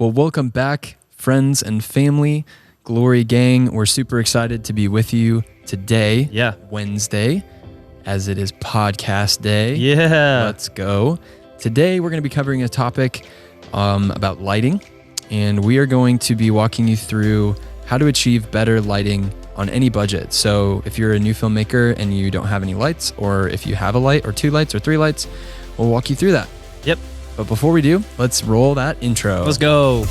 Well, welcome back, friends and family, Glory Gang. We're super excited to be with you today, Wednesday, as it is podcast day. Yeah. Let's go. Today, we're going to be covering a topic about lighting, and we are going to be walking you through how to achieve better lighting on any budget. So if you're a new filmmaker and you don't have any lights, or if you have a light or 2 lights or 3 lights, we'll walk you through that. Yep. But before we do, let's roll that intro. Let's go.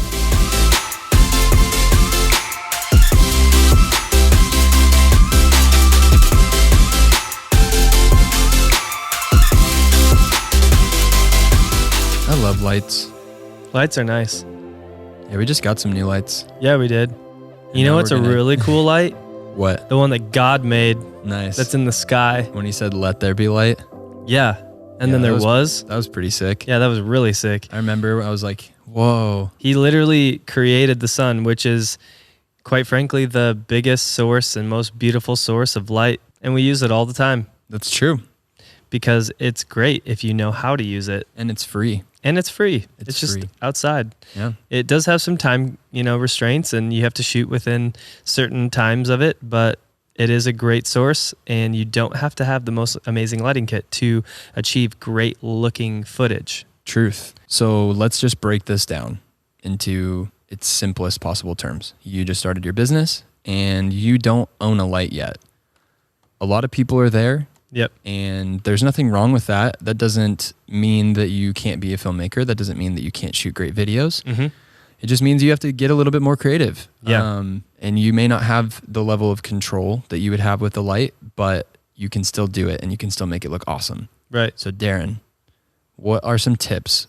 I love lights. Lights are nice. Yeah, we just got some new lights. Yeah, we did. You know what's a really cool light? What? The one that God made. Nice. That's in the sky. When he said, "Let there be light." Yeah. And then there was. That was pretty sick. Yeah, that was really sick. I remember I was like, whoa. He literally created the sun, which is, quite frankly, the biggest source and most beautiful source of light. And we use it all the time. That's true. Because it's great if you know how to use it. And it's free. And it's free. It's just free. Outside. Yeah. It does have some time, restraints, and you have to shoot within certain times of it, but it is a great source, and you don't have to have the most amazing lighting kit to achieve great looking footage. Truth. So let's just break this down into its simplest possible terms. You just started your business and you don't own a light yet. A lot of people are there. Yep. And there's nothing wrong with that. That doesn't mean that you can't be a filmmaker. That doesn't mean that you can't shoot great videos. Mm-hmm. It just means you have to get a little bit more creative. Yeah. And you may not have the level of control that you would have with the light, but you can still do it and you can still make it look awesome. Right. So Darren, what are some tips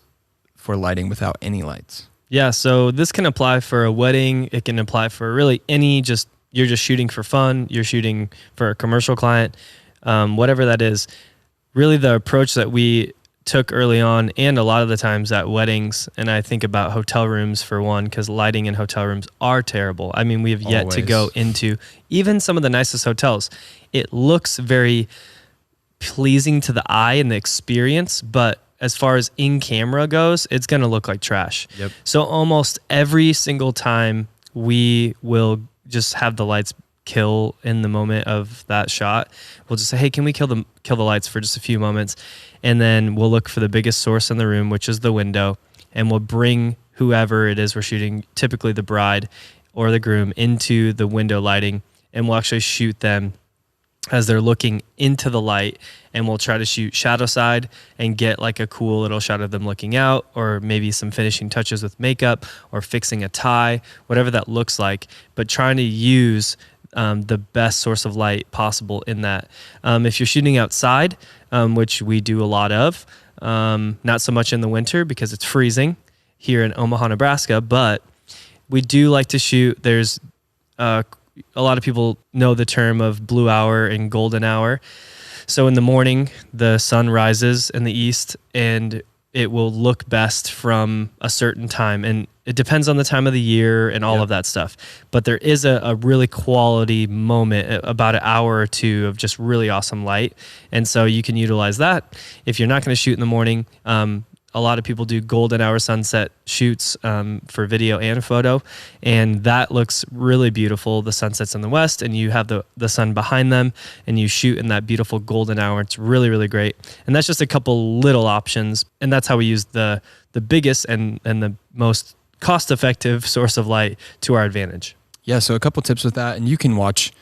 for lighting without any lights? Yeah. So this can apply for a wedding. It can apply for really you're just shooting for fun. You're shooting for a commercial client. Whatever that is, really the approach that we took early on, and a lot of the times at weddings, and I think about hotel rooms for one, because lighting in hotel rooms are terrible. I mean, we have yet to go into even some of the nicest hotels. It looks very pleasing to the eye and the experience, but as far as in camera goes, it's going to look like trash. Yep. So almost every single time we will just have the lights kill in the moment of that shot. We'll just say, hey, can we kill the lights for just a few moments? And then we'll look for the biggest source in the room, which is the window, and we'll bring whoever it is we're shooting, typically the bride or the groom, into the window lighting, and we'll actually shoot them as they're looking into the light, and we'll try to shoot shadow side and get like a cool little shot of them looking out, or maybe some finishing touches with makeup or fixing a tie, whatever that looks like, but trying to use the best source of light possible in that. If you're shooting outside, which we do a lot of, not so much in the winter because it's freezing here in Omaha, Nebraska, but we do like to shoot. There's a lot of people know the term of blue hour and golden hour. So in the morning, the sun rises in the east, and it will look best from a certain time. And it depends on the time of the year and all of that stuff. But there is a really quality moment, about an hour or two of just really awesome light. And so you can utilize that. If you're not going to shoot in the morning, a lot of people do golden hour sunset shoots for video and photo, and that looks really beautiful. The sunset's in the west, and you have the sun behind them, and you shoot in that beautiful golden hour. It's really, really great. And that's just a couple little options, and that's how we use the biggest and the most cost-effective source of light to our advantage. Yeah, so a couple tips with that, and you can watch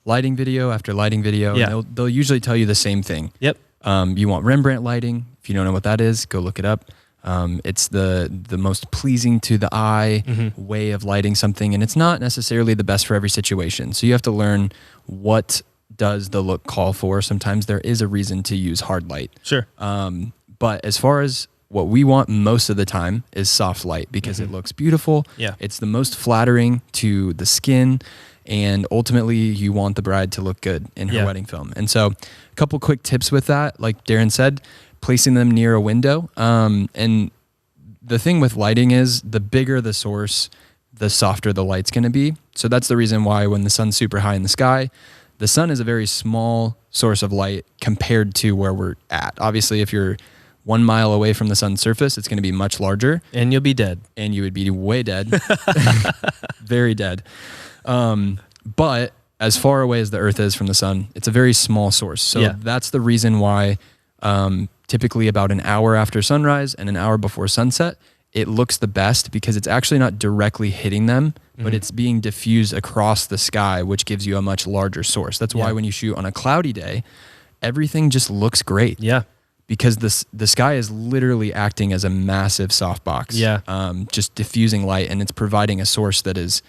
lighting video after lighting video, and they'll usually tell you the same thing. Yep. You want Rembrandt lighting. If you don't know what that is, go look it up. It's the most pleasing to the eye way of lighting something, and it's not necessarily the best for every situation. So you have to learn what does the look call for. Sometimes there is a reason to use hard light. Sure. But as far as what we want most of the time is soft light, because it looks beautiful. Yeah. It's the most flattering to the skin, and ultimately you want the bride to look good in her wedding film. And so a couple quick tips with that, like Darren said, placing them near a window. And the thing with lighting is the bigger the source, the softer the light's going to be. So that's the reason why when the sun's super high in the sky, the sun is a very small source of light compared to where we're at. Obviously, if you're 1 mile away from the sun's surface, it's going to be much larger. And you'll be dead. And you would be way dead. Very dead. But as far away as the Earth is from the sun, it's a very small source. So that's the reason why typically about an hour after sunrise and an hour before sunset, it looks the best because it's actually not directly hitting them, but it's being diffused across the sky, which gives you a much larger source. That's why when you shoot on a cloudy day, everything just looks great. Yeah. Because the sky is literally acting as a massive softbox. Yeah. Just diffusing light, and it's providing a source that is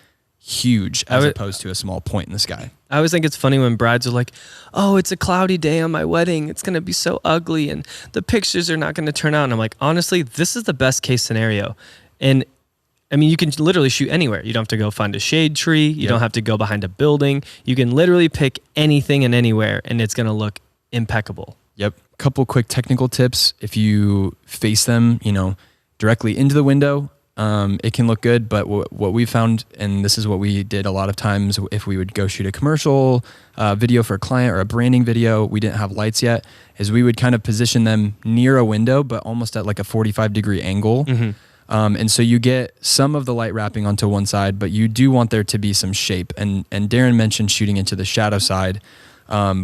huge as opposed to a small point in the sky. I always think it's funny when brides are like, oh, it's a cloudy day on my wedding. It's going to be so ugly and the pictures are not going to turn out. And I'm like, honestly, this is the best case scenario. And I mean, you can literally shoot anywhere. You don't have to go find a shade tree. You don't have to go behind a building. You can literally pick anything and anywhere and it's going to look impeccable. Yep. Couple quick technical tips. If you face them, directly into the window, it can look good, but what we found, and this is what we did a lot of times if we would go shoot a commercial video for a client or a branding video, we didn't have lights yet, is we would kind of position them near a window, but almost at like a 45-degree angle. And so you get some of the light wrapping onto one side, but you do want there to be some shape. And Darren mentioned shooting into the shadow side,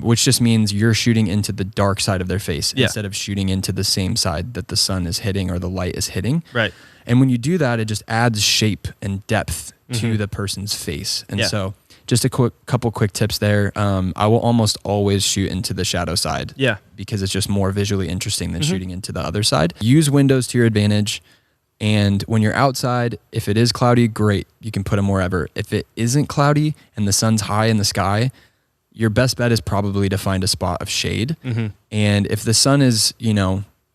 which just means you're shooting into the dark side of their face instead of shooting into the same side that the sun is hitting or the light is hitting. Right. And when you do that, it just adds shape and depth to the person's face. And so just a couple quick tips there. I will almost always shoot into the shadow side because it's just more visually interesting than shooting into the other side. Use windows to your advantage. And when you're outside, if it is cloudy, great. You can put them wherever. If it isn't cloudy and the sun's high in the sky, your best bet is probably to find a spot of shade. And if the sun is,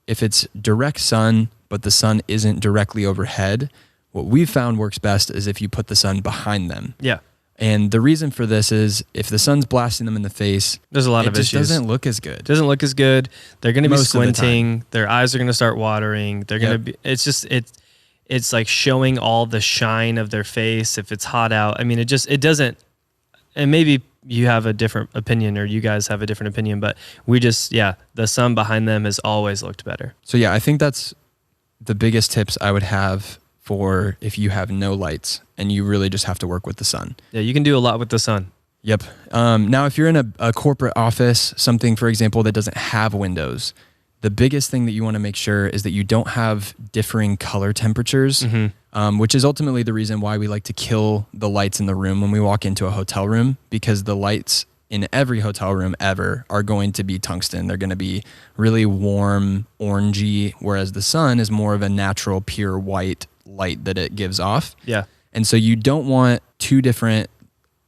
if it's direct sun, but the sun isn't directly overhead, what we've found works best is if you put the sun behind them. Yeah. And the reason for this is if the sun's blasting them in the face, there's a lot of issues. It just doesn't look as good. It doesn't look as good. They're going to be squinting. Their eyes are going to start watering. They're going to be, it's like showing all the shine of their face if it's hot out. I mean, it doesn't, and maybe you have a different opinion or you guys have a different opinion, but we just, the sun behind them has always looked better. So I think that's the biggest tips I would have for if you have no lights and you really just have to work with the sun. Yeah, you can do a lot with the sun. Yep. Now, if you're in a corporate office, something, for example, that doesn't have windows, the biggest thing that you want to make sure is that you don't have differing color temperatures, which is ultimately the reason why we like to kill the lights in the room when we walk into a hotel room, because the lights in every hotel room ever are going to be tungsten. They're going to be really warm, orangey, whereas the sun is more of a natural, pure white light that it gives off. Yeah. And so you don't want two different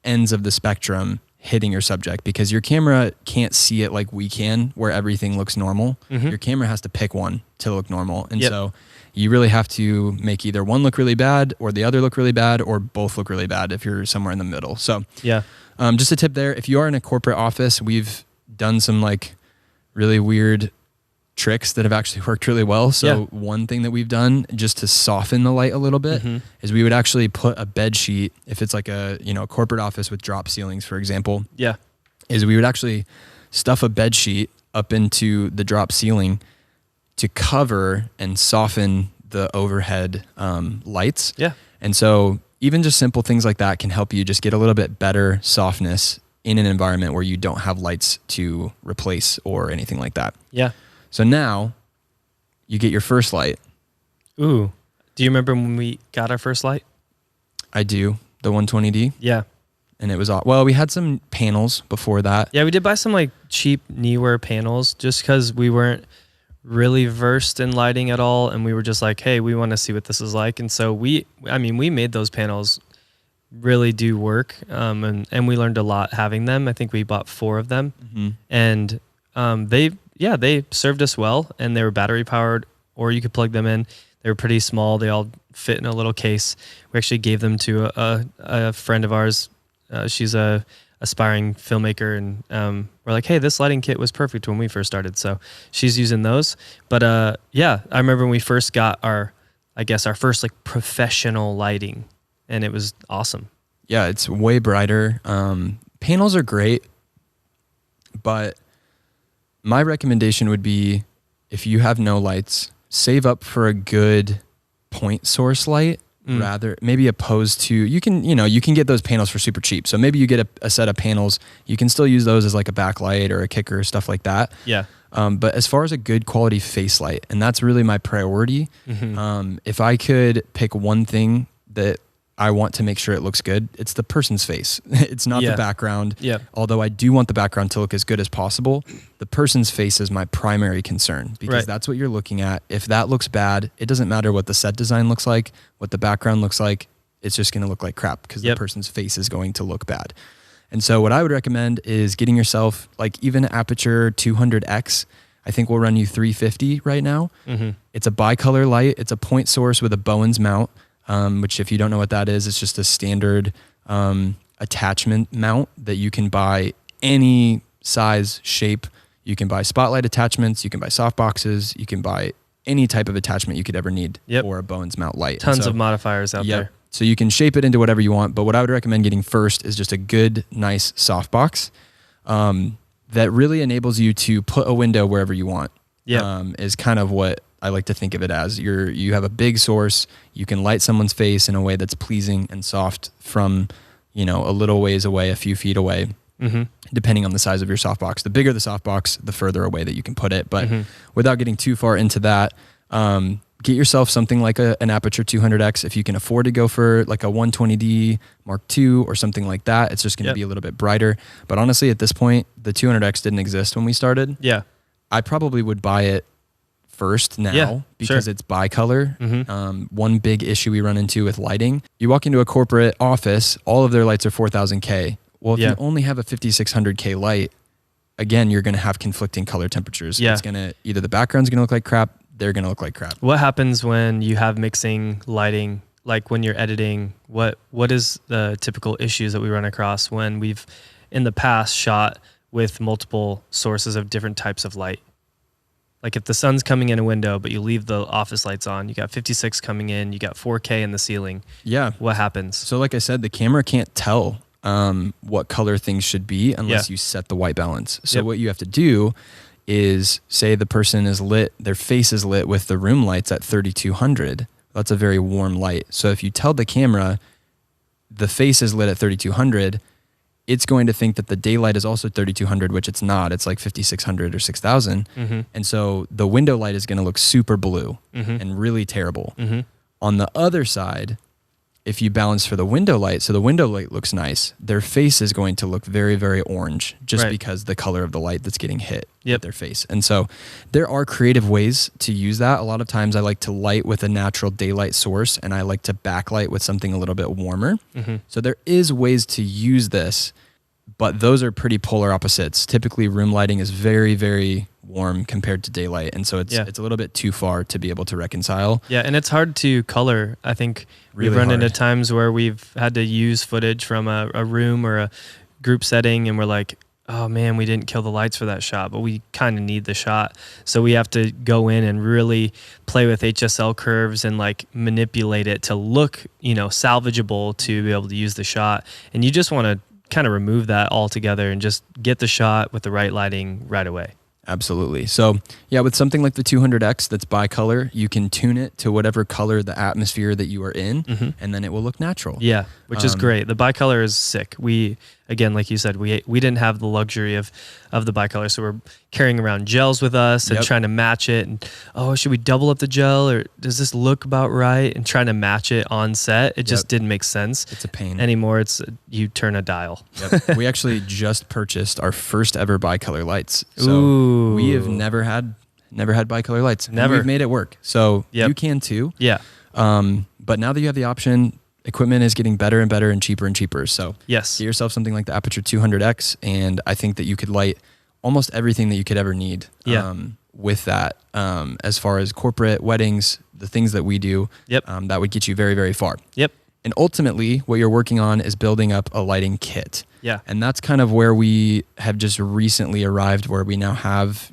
ends of the spectrum hitting your subject because your camera can't see it like we can, where everything looks normal. Your camera has to pick one to look normal. And so you really have to make either one look really bad or the other look really bad or both look really bad if you're somewhere in the middle. So just a tip there, if you are in a corporate office, we've done some like really weird tricks that have actually worked really well. So one thing that we've done just to soften the light a little bit is we would actually put a bed sheet, if it's like a corporate office with drop ceilings, for example, is we would actually stuff a bed sheet up into the drop ceiling to cover and soften the overhead lights. And so even just simple things like that can help you just get a little bit better softness in an environment where you don't have lights to replace or anything like that. So now you get your first light. Ooh. Do you remember when we got our first light? I do. The 120D. Yeah. And it was, well, we had some panels before that. Yeah, we did buy some like cheap Neewer panels just because we weren't really versed in lighting at all. And we were just like, hey, we want to see what this is like. And so we made those panels really do work. And we learned a lot having them. I think we bought 4 of them. And they served us well, and they were battery powered, or you could plug them in. They were pretty small. They all fit in a little case. We actually gave them to a friend of ours. She's a aspiring filmmaker, and we're like, hey, this lighting kit was perfect when we first started. So she's using those. But I remember when we first got our first like professional lighting, and it was awesome. Yeah, it's way brighter. Panels are great, but my recommendation would be if you have no lights, save up for a good point source light. Rather, maybe opposed to, you can get those panels for super cheap. So maybe you get a set of panels, you can still use those as like a backlight or a kicker, stuff like that. Yeah. But as far as a good quality face light, and that's really my priority. If I could pick one thing that I want to make sure it looks good, it's the person's face. It's not the background. Yeah. Although I do want the background to look as good as possible, the person's face is my primary concern because that's what you're looking at. If that looks bad, it doesn't matter what the set design looks like, what the background looks like. It's just going to look like crap because the person's face is going to look bad. And so what I would recommend is getting yourself like even aperture 200X. I think we'll run you 350 right now. It's a bicolor light. It's a point source with a Bowens mount. Which if you don't know what that is, it's just a standard attachment mount that you can buy any size, shape. You can buy spotlight attachments, you can buy soft boxes, you can buy any type of attachment you could ever need for a Bowens mount light. Tons of modifiers out there. So you can shape it into whatever you want, but what I would recommend getting first is just a good, nice soft box that really enables you to put a window wherever you want. Is kind of what I like to think of it as. You have a big source. You can light someone's face in a way that's pleasing and soft from, a little ways away, a few feet away, depending on the size of your softbox. The bigger the softbox, the further away that you can put it. But without getting too far into that, get yourself something like an Aperture 200X. If you can afford to go for like a 120D Mark II or something like that, it's just going to be a little bit brighter. But honestly, at this point, the 200X didn't exist when we started. I probably would buy it first now because it's bicolor. One big issue we run into with lighting, you walk into a corporate office, all of their lights are 4000K. Well, if you only have a 5600K light, again, you're going to have conflicting color temperatures. It's going to, either the background's going to look like crap, they're going to look like crap. What happens when you have mixing lighting, like when you're editing? What is the typical issues that we run across when we've in the past shot with multiple sources of different types of light? Like if the sun's coming in a window, but you leave the office lights on, you got 56 coming in, you got 4K in the ceiling. What happens? So like I said, the camera can't tell what color things should be unless you set the white balance. So what you have to do is say the person is lit, their face is lit with the room lights at 3200. That's a very warm light. So if you tell the camera the face is lit at 3200, it's going to think that the daylight is also 3200, which it's not. It's like 5600 or 6000. And so the window light is going to look super blue and really terrible. On the other side, if you balance for the window light, so the window light looks nice, their face is going to look very, very orange just because the color of the light that's getting hit at their face. And so there are creative ways to use that. A lot of times I like to light with a natural daylight source and I like to backlight with something a little bit warmer. So there is ways to use this, but those are pretty polar opposites. Typically room lighting is very, very warm compared to daylight. And so it's a little bit too far to be able to reconcile. And it's hard to color. I think we've run into times where we've had to use footage from a room or a group setting and we're like, oh man, we didn't kill the lights for that shot, but we kind of need the shot. So we have to go in and really play with HSL curves and like manipulate it to look, salvageable to be able to use the shot. And you just want to kind of remove that altogether and just get the shot with the right lighting right away. Absolutely. So with something like the 200X that's bicolor, you can tune it to whatever color the atmosphere that you are in, and then it will look natural. Which is great. The bicolor is sick. We, again, like you said, we didn't have the luxury of the bicolor, so we're carrying around gels with us and trying to match it. And should we double up the gel or does this look about right? And trying to match it on set, it just didn't make sense. It's a pain anymore. It's you turn a dial. We actually just purchased our first ever bicolor lights. So we have never had bicolor lights. Never. We've made it work. So you can too. But now that you have the option, equipment is getting better and better and cheaper. So get yourself something like the Aperture 200X, and I think that you could light almost everything that you could ever need with that. As far as corporate weddings, the things that we do, that would get you very, very far. And ultimately, what you're working on is building up a lighting kit. And that's kind of where we have just recently arrived, where we now have,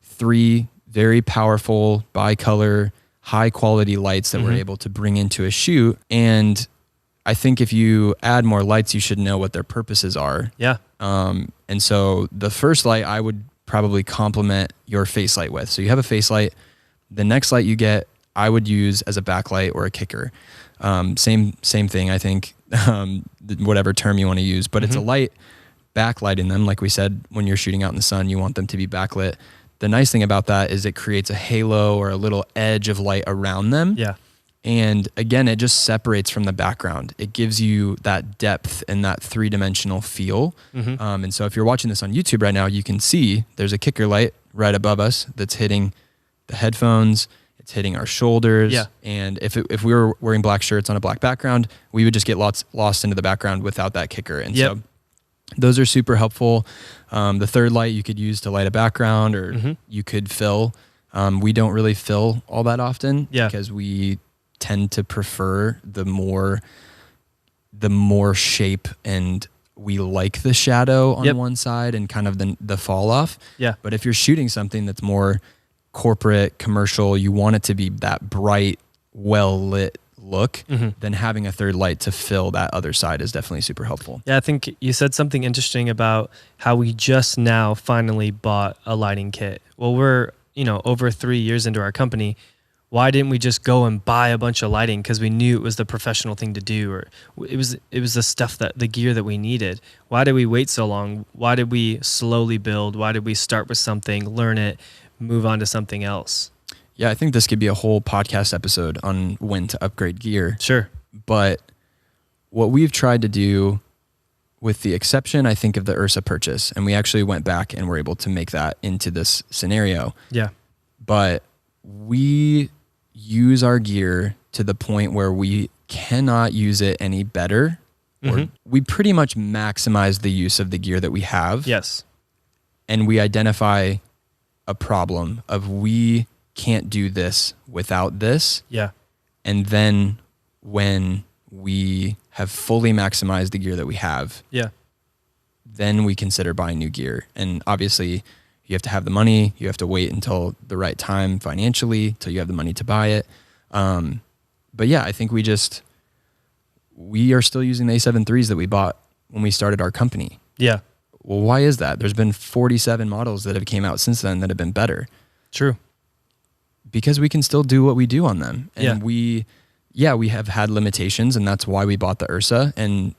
3 very powerful bicolor, high quality lights that we're able to bring into a shoot. And I think if you add more lights, you should know what their purposes are. And so the first light I would probably complement your face light with. So you have a face light. The next light you get, I would use as a backlight or a kicker. Same thing, I think, whatever term you want to use, but it's a light backlighting them. Like we said, when you're shooting out in the sun, you want them to be backlit. The nice thing about that is it creates a halo or a little edge of light around them. Yeah. And again, it just separates from the background. It gives you that depth and that three-dimensional feel. And so if you're watching this on YouTube right now, you can see there's a kicker light right above us that's hitting the headphones. It's hitting our shoulders. Yeah. And if we were wearing black shirts on a black background, we would just get lost into the background without that kicker. And so those are super helpful. The third light you could use to light a background, or you could fill. We don't really fill all that often because we tend to prefer the more shape, and we like the shadow on one side and kind of the fall off. Yeah. But if you're shooting something that's more corporate, commercial, you want it to be that bright, well lit look, then having a third light to fill that other side is definitely super helpful. Yeah, I think you said something interesting about how we just now finally bought a lighting kit. Well, we're, over 3 years into our company. Why didn't we just go and buy a bunch of lighting? Because we knew it was the professional thing to do, or it was the stuff, the gear that we needed. Why did we wait so long? Why did we slowly build? Why did we start with something, learn it, move on to something else? Yeah, I think this could be a whole podcast episode on when to upgrade gear. Sure. But what we've tried to do, with the exception, I think, of the Ursa purchase, and we actually went back and were able to make that into this scenario. Yeah. But we use our gear to the point where we cannot use it any better. Or we pretty much maximize the use of the gear that we have. Yes. And we identify a problem of we can't do this without this. Yeah. And then when we have fully maximized the gear that we have, then we consider buying new gear. And obviously you have to have the money, you have to wait until the right time financially till you have the money to buy it. But yeah, I think we are still using the A7 IIIs that we bought when we started our company. Yeah. Well, why is that? There's been 47 models that have came out since then that have been better. True. Because we can still do what we do on them. And we have had limitations, and that's why we bought the Ursa. And,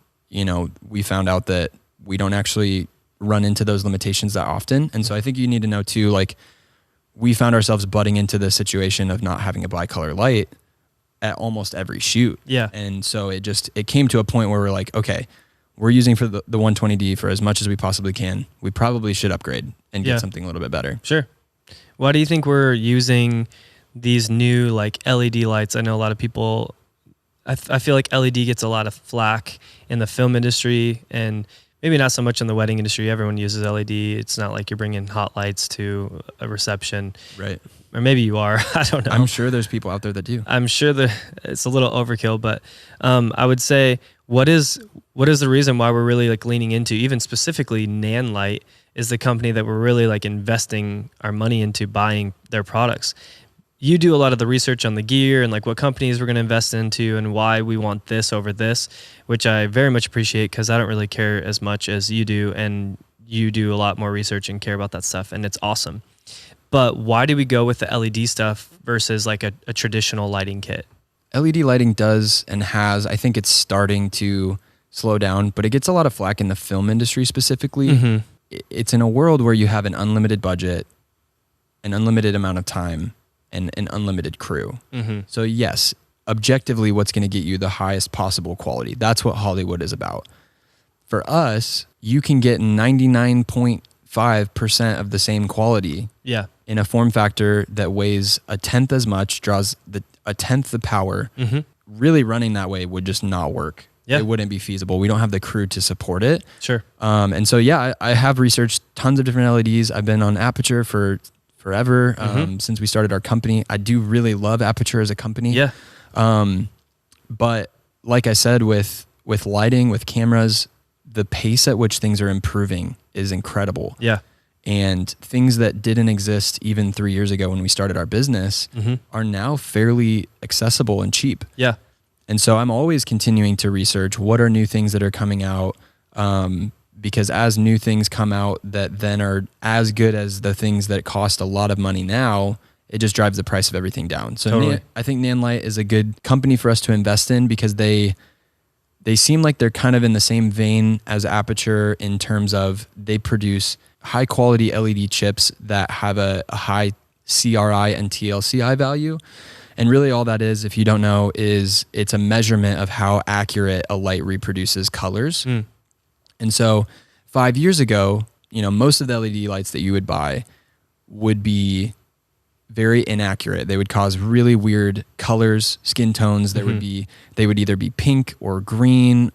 we found out that we don't actually run into those limitations that often. And so I think you need to know too, like, we found ourselves butting into the situation of not having a bicolor light at almost every shoot. Yeah. And so it came to a point where we're like, okay, we're using for the 120D for as much as we possibly can. We probably should upgrade and get something a little bit better. Sure. Why do you think we're using these new like LED lights? I know a lot of people, I feel like LED gets a lot of flack in the film industry, and maybe not so much in the wedding industry. Everyone uses LED. It's not like you're bringing hot lights to a reception. Right. Or maybe you are. I don't know. I'm sure there's people out there that do. I'm sure that it's a little overkill, but I would say what is the reason why we're really like leaning into, even specifically Nanlite is the company that we're really like investing our money into buying their products. You do a lot of the research on the gear and like what companies we're going to invest into and why we want this over this, which I very much appreciate because I don't really care as much as you do, and you do a lot more research and care about that stuff, and it's awesome. But why do we go with the LED stuff versus like a traditional lighting kit? LED lighting does and has, I think it's starting to slow down, but it gets a lot of flack in the film industry specifically. It's in a world where you have an unlimited budget, an unlimited amount of time, and an unlimited crew. So yes, objectively, what's going to get you the highest possible quality? That's what Hollywood is about. For us, you can get 99.5% of the same quality in a form factor that weighs a tenth as much, draws a tenth the power. Really running that way would just not work. It wouldn't be feasible. We don't have the crew to support it. Sure. And so, yeah, I have researched tons of different LEDs. I've been on Aperture for forever, since we started our company. I do really love Aperture as a company. Yeah. But like I said, with lighting, with cameras, the pace at which things are improving is incredible. Yeah. And things that didn't exist even 3 years ago when we started our business are now fairly accessible and cheap. Yeah. And so I'm always continuing to research what are new things that are coming out. because as new things come out that then are as good as the things that cost a lot of money now, it just drives the price of everything down. So Totally. I think Nanlite is a good company for us to invest in because they seem like they're kind of in the same vein as Aperture in terms of they produce high quality LED chips that have a high CRI and TLCI value. And really all that is, if you don't know, is it's a measurement of how accurate a light reproduces colors. And so 5 years ago, most of the LED lights that you would buy would be very inaccurate. They would cause really weird colors, skin tones. They would either be pink or green,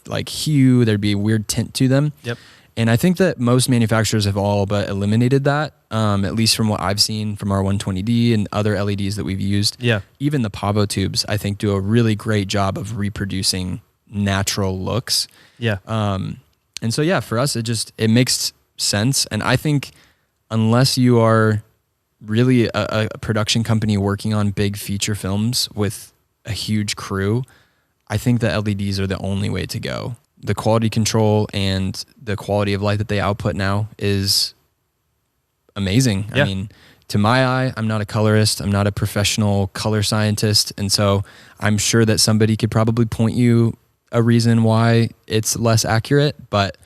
like hue. There'd be a weird tint to them. Yep. And I think that most manufacturers have all but eliminated that, at least from what I've seen from our 120D and other LEDs that we've used. Yeah. Even the Pavo tubes, I think, do a really great job of reproducing natural looks. Yeah. And so, yeah, for us, it makes sense. And I think unless you are really a production company working on big feature films with a huge crew, I think the LEDs are the only way to go. The quality control and the quality of light that they output now is amazing. Yeah. I mean, to my eye, I'm not a colorist. I'm not a professional color scientist. And so I'm sure that somebody could probably point you a reason why it's less accurate, but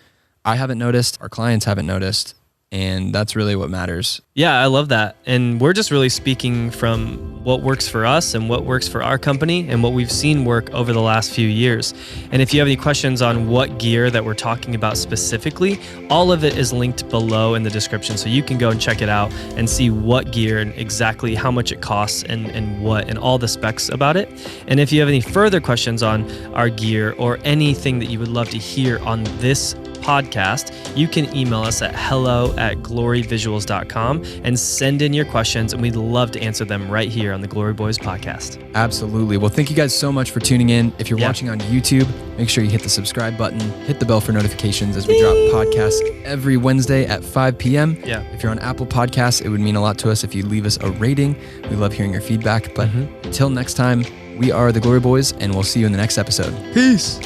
I haven't noticed, our clients haven't noticed, and that's really what matters. Yeah, I love that. And we're just really speaking from what works for us and what works for our company and what we've seen work over the last few years. And if you have any questions on what gear that we're talking about specifically, all of it is linked below in the description. So you can go and check it out and see what gear and exactly how much it costs and what and all the specs about it. And if you have any further questions on our gear or anything that you would love to hear on this podcast, you can email us at hello@gloryvisuals.com and send in your questions, and we'd love to answer them right here on the Glory Boys podcast. Absolutely. Well, thank you guys so much for tuning in. If you're watching on YouTube, make sure you hit the subscribe button, hit the bell for notifications as we drop podcasts every Wednesday at 5 p.m. Yeah. If you're on Apple Podcasts, it would mean a lot to us if you leave us a rating. We love hearing your feedback. But until next time, we are the Glory Boys, and we'll see you in the next episode. Peace.